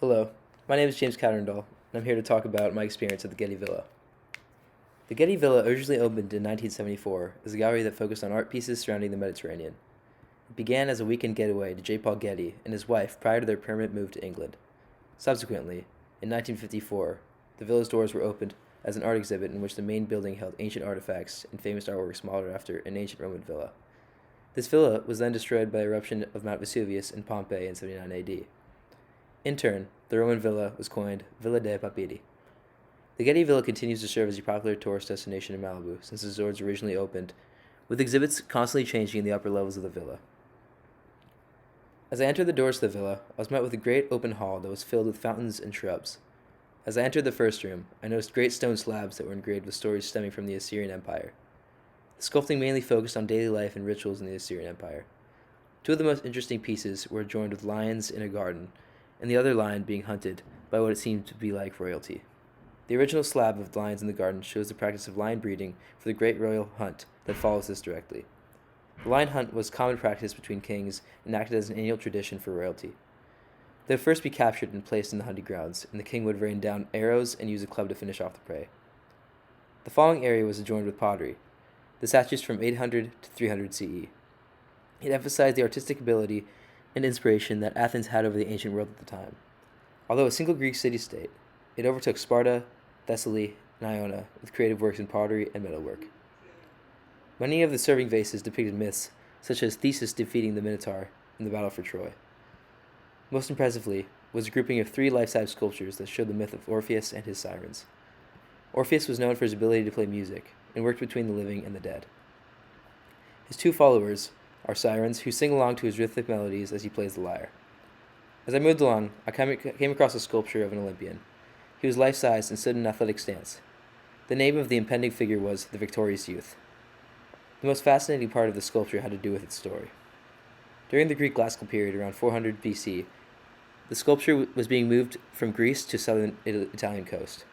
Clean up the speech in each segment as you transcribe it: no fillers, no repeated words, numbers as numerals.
Hello, my name is James Catterndall, and I'm here to talk about my experience at the Getty Villa. The Getty Villa originally opened in 1974 as a gallery that focused on art pieces surrounding the Mediterranean. It began as a weekend getaway to J. Paul Getty and his wife prior to their permanent move to England. Subsequently, in 1954, the villa's doors were opened as an art exhibit in which the main building held ancient artifacts and famous artworks modeled after an ancient Roman villa. This villa was then destroyed by the eruption of Mount Vesuvius in Pompeii in 79 AD. In turn, the Roman villa was coined Villa dei Papiri. The Getty Villa continues to serve as a popular tourist destination in Malibu since its doors originally opened, with exhibits constantly changing in the upper levels of the villa. As I entered the doors to the villa, I was met with a great open hall that was filled with fountains and shrubs. As I entered the first room, I noticed great stone slabs that were engraved with stories stemming from the Assyrian Empire. The sculpting mainly focused on daily life and rituals in the Assyrian Empire. Two of the most interesting pieces were adorned with lions in a garden, and the other lion being hunted by what it seemed to be like royalty. The original slab of lions in the garden shows the practice of lion breeding for the great royal hunt that follows this directly. The lion hunt was common practice between kings and acted as an annual tradition for royalty. They would first be captured and placed in the hunting grounds, and the king would rain down arrows and use a club to finish off the prey. The following area was adorned with pottery. The statues from 800 to 300 CE. It emphasized the artistic ability and inspiration that Athens had over the ancient world at the time. Although a single Greek city-state, it overtook Sparta, Thessaly, and Ionia with creative works in pottery and metalwork. Many of the serving vases depicted myths, such as Theseus defeating the Minotaur in the battle for Troy. Most impressively was a grouping of 3 life-size sculptures that showed the myth of Orpheus and his sirens. Orpheus was known for his ability to play music and worked between the living and the dead. His 2 followers are sirens who sing along to his rhythmic melodies as he plays the lyre. As I moved along, I came across a sculpture of an Olympian. He was life-sized and stood in an athletic stance. The name of the impending figure was the Victorious Youth. The most fascinating part of the sculpture had to do with its story. During the Greek classical period around 400 BC, the sculpture was being moved from Greece to southern Italian coast.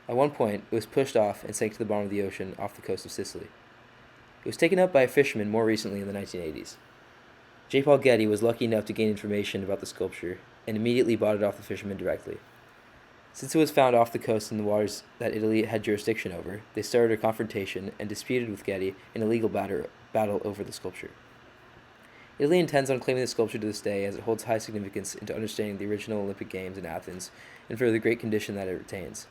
At one point, it was pushed off and sank to the bottom of the ocean off the coast of Sicily. It was taken up by a fisherman more recently in the 1980s. J. Paul Getty was lucky enough to gain information about the sculpture and immediately bought it off the fisherman directly. Since it was found off the coast in the waters that Italy had jurisdiction over, they started a confrontation and disputed with Getty in a legal battle over the sculpture. Italy intends on claiming the sculpture to this day as it holds high significance into understanding the original Olympic Games in Athens and for the great condition that it retains.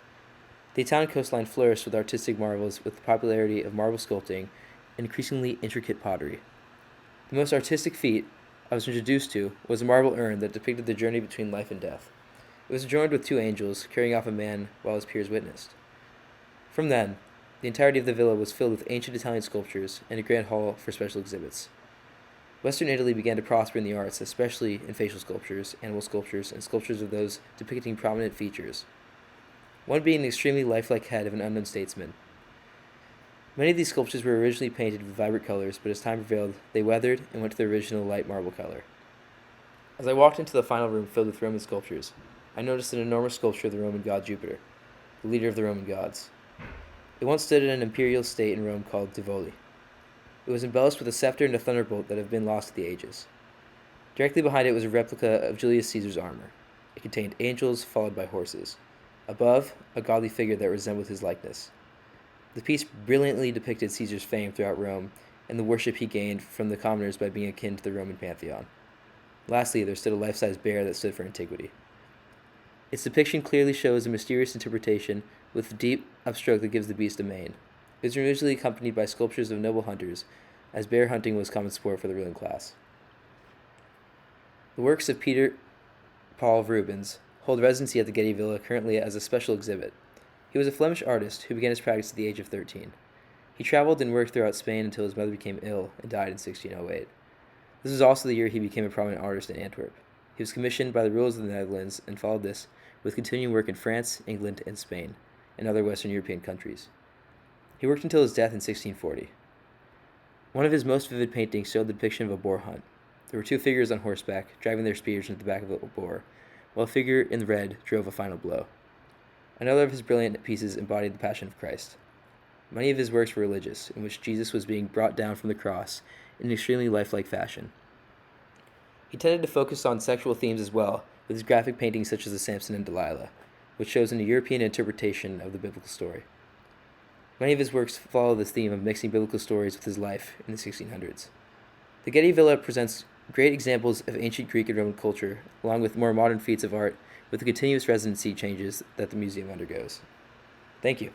The Italian coastline flourished with artistic marvels with the popularity of marble sculpting and increasingly intricate pottery. The most artistic feat I was introduced to was a marble urn that depicted the journey between life and death. It was adorned with 2 angels carrying off a man while his peers witnessed. From then, the entirety of the villa was filled with ancient Italian sculptures and a grand hall for special exhibits. Western Italy began to prosper in the arts, especially in facial sculptures, animal sculptures, and sculptures of those depicting prominent features, one being the extremely lifelike head of an unknown statesman. Many of these sculptures were originally painted with vibrant colors, but as time prevailed, they weathered and went to the original light marble color. As I walked into the final room filled with Roman sculptures, I noticed an enormous sculpture of the Roman god Jupiter, the leader of the Roman gods. It once stood in an imperial state in Rome called Tivoli. It was embellished with a scepter and a thunderbolt that have been lost to the ages. Directly behind it was a replica of Julius Caesar's armor. It contained angels followed by horses. Above, a godly figure that resembled his likeness. The piece brilliantly depicted Caesar's fame throughout Rome and the worship he gained from the commoners by being akin to the Roman pantheon. Lastly, there stood a life-size bear that stood for antiquity. Its depiction clearly shows a mysterious interpretation with the deep upstroke that gives the beast a mane. It was usually accompanied by sculptures of noble hunters, as bear hunting was common sport for the ruling class. The works of Peter Paul Rubens hold residency at the Getty Villa currently as a special exhibit. He was a Flemish artist who began his practice at the age of 13. He traveled and worked throughout Spain until his mother became ill and died in 1608. This was also the year he became a prominent artist in Antwerp. He was commissioned by the rulers of the Netherlands and followed this with continuing work in France, England, and Spain, and other Western European countries. He worked until his death in 1640. One of his most vivid paintings showed the depiction of a boar hunt. There were 2 figures on horseback, driving their spears into the back of a boar, while a figure in red drove a final blow. Another of his brilliant pieces embodied the Passion of Christ. Many of his works were religious, in which Jesus was being brought down from the cross in an extremely lifelike fashion. He tended to focus on sexual themes as well, with his graphic paintings such as the Samson and Delilah, which shows a European interpretation of the biblical story. Many of his works follow this theme of mixing biblical stories with his life in the 1600s. The Getty Villa presents great examples of ancient Greek and Roman culture, along with more modern feats of art, with the continuous residency changes that the museum undergoes. Thank you.